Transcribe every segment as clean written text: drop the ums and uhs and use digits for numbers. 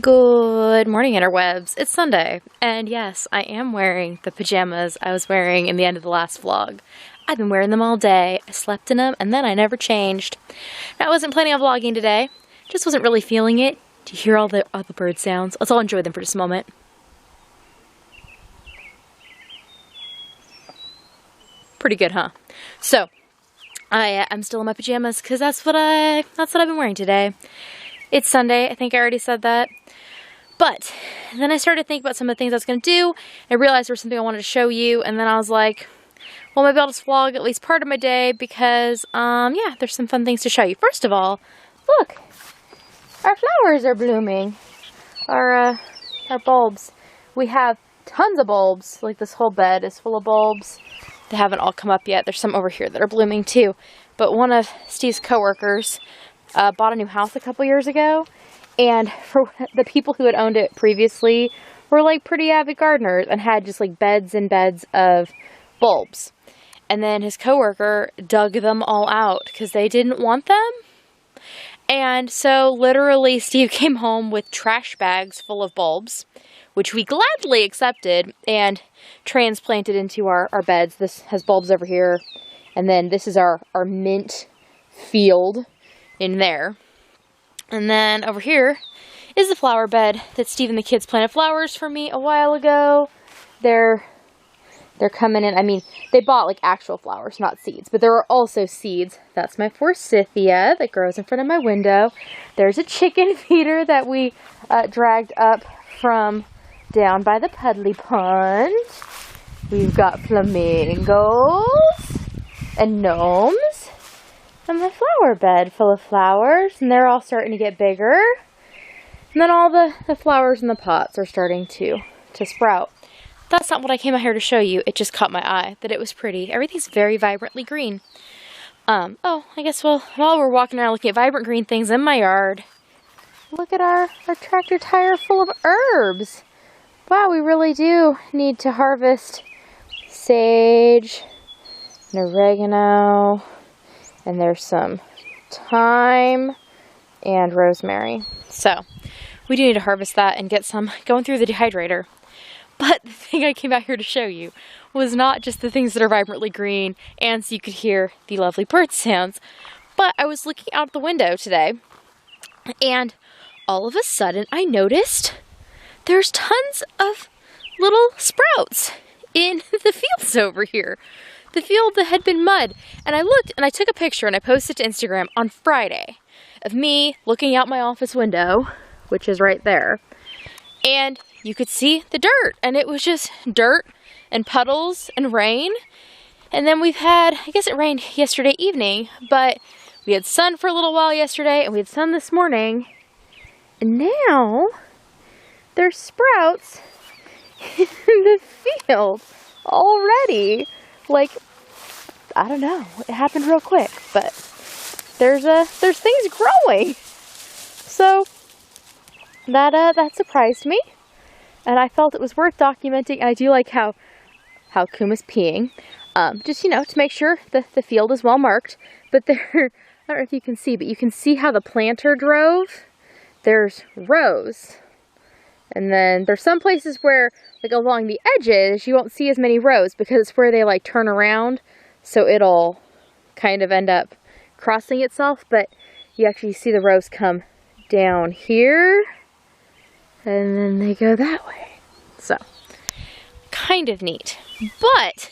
Good morning, Interwebs. It's Sunday, and yes, I am wearing the pajamas I was wearing in the end of the last vlog. I've been wearing them all day. I slept in them, and then I never changed. Now, I wasn't planning on vlogging today. Just wasn't really feeling it. Do you hear all the bird sounds? Let's all enjoy them for just a moment. Pretty good, huh? So, I'm still in my pajamas because that's what I've been wearing today. It's Sunday. I think I already said that. But then I started to think about some of the things I was going to do. I realized there was something I wanted to show you. And then I was like, well, maybe I'll just vlog at least part of my day because, yeah, there's some fun things to show you. First of all, look, our flowers are blooming. Our bulbs. We have tons of bulbs. Like this whole bed is full of bulbs. They haven't all come up yet. There's some over here that are blooming too. But one of Steve's coworkers bought a new house a couple years ago. And for the people who had owned it previously were like pretty avid gardeners and had just like beds and beds of bulbs. And then his coworker dug them all out because they didn't want them. And so literally Steve came home with trash bags full of bulbs, which we gladly accepted and transplanted into our beds. This has bulbs over here. And then this is our mint field in there. And then over here is the flower bed that Steve and the kids planted flowers for me a while ago. They're coming in. I mean, they bought like actual flowers, not seeds, but there are also seeds. That's my forsythia that grows in front of my window. There's a chicken feeder that we dragged up from down by the Puddly Pond. We've got flamingos and gnomes. And my flower bed full of flowers, and they're all starting to get bigger. And then all the flowers in the pots are starting to sprout. That's not what I came out here to show you. It just caught my eye that it was pretty. Everything's very vibrantly green. Oh, I guess while we're walking around looking at vibrant green things in my yard, look at our tractor tire full of herbs. Wow, we really do need to harvest sage and oregano. And there's some thyme and rosemary. So, we do need to harvest that and get some going through the dehydrator. But the thing I came out here to show you was not just the things that are vibrantly green and so you could hear the lovely bird sounds. But I was looking out the window today and all of a sudden I noticed there's tons of little sprouts in the fields over here. The field that had been mud. And I looked and I took a picture and I posted to Instagram on Friday of me looking out my office window, which is right there. And you could see the dirt and it was just dirt and puddles and rain. And then we've had, I guess it rained yesterday evening, but we had sun for a little while yesterday and we had sun this morning. And now there's sprouts in the field already. Like, I don't know, it happened real quick, but there's things growing. So that surprised me, and I felt it was worth documenting. And I do like how Kuma's peeing, just, you know, to make sure the field is well marked. But there, I don't know if you can see, but you can see how the planter drove. There's rows. And then there's some places where, like along the edges, you won't see as many rows because it's where they like turn around. So it'll kind of end up crossing itself. But you actually see the rows come down here. And then they go that way. So, kind of neat. But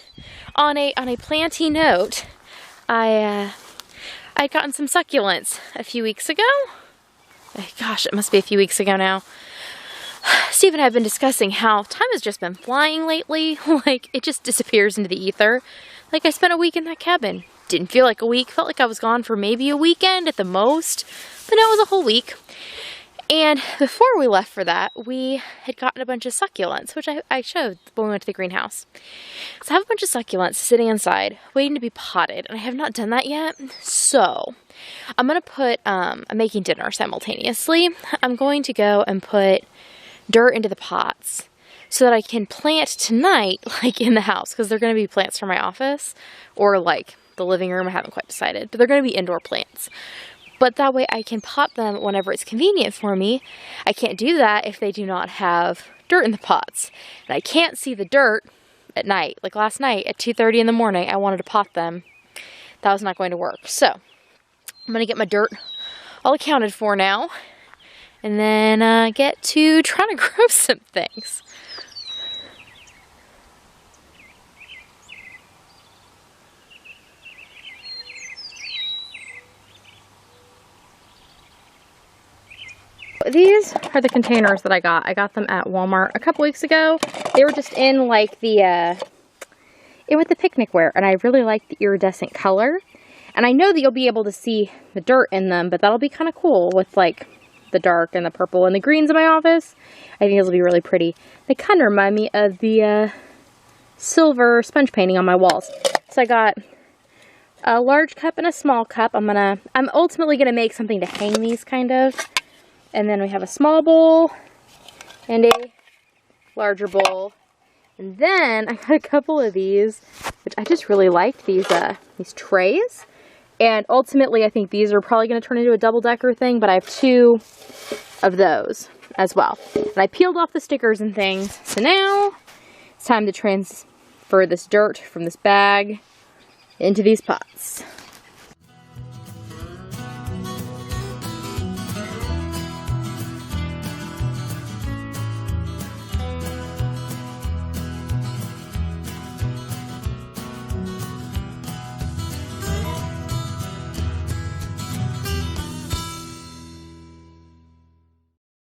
on a planty note, I'd gotten some succulents a few weeks ago. Gosh, it must be a few weeks ago now. Steve and I have been discussing how time has just been flying lately. Like, it just disappears into the ether. Like, I spent a week in that cabin. Didn't feel like a week. Felt like I was gone for maybe a weekend at the most. But no, it was a whole week. And before we left for that, we had gotten a bunch of succulents, which I showed when we went to the greenhouse. So I have a bunch of succulents sitting inside, waiting to be potted. And I have not done that yet. So I'm going to put, I'm making dinner simultaneously. I'm going to go and put dirt into the pots so that I can plant tonight, like in the house, because they're going to be plants for my office or like the living room. I haven't quite decided, but they're going to be indoor plants. but that way I can pot them whenever it's convenient for me. I can't do that if they do not have dirt in the pots. And I can't see the dirt at night. Like last night at 2:30 in the morning, I wanted to pot them. That was not going to work. So I'm going to get my dirt all accounted for now, and then get to trying to grow some things. These are the containers that I got. I got them at Walmart a couple weeks ago. They were just in like the, with the picnic ware, and I really like the iridescent color. And I know that you'll be able to see the dirt in them, but that'll be kind of cool with like the dark and the purple and the greens in my office. I think these will be really pretty. They kind of remind me of the silver sponge painting on my walls. So I got a large cup and a small cup. I'm ultimately gonna make something to hang these kind of. And then we have a small bowl and a larger bowl. And then I got a couple of these, which I just really liked, these trays. And ultimately, I think these are probably going to turn into a double-decker thing, but I have 2 of those as well. And I peeled off the stickers and things. So now it's time to transfer this dirt from this bag into these pots.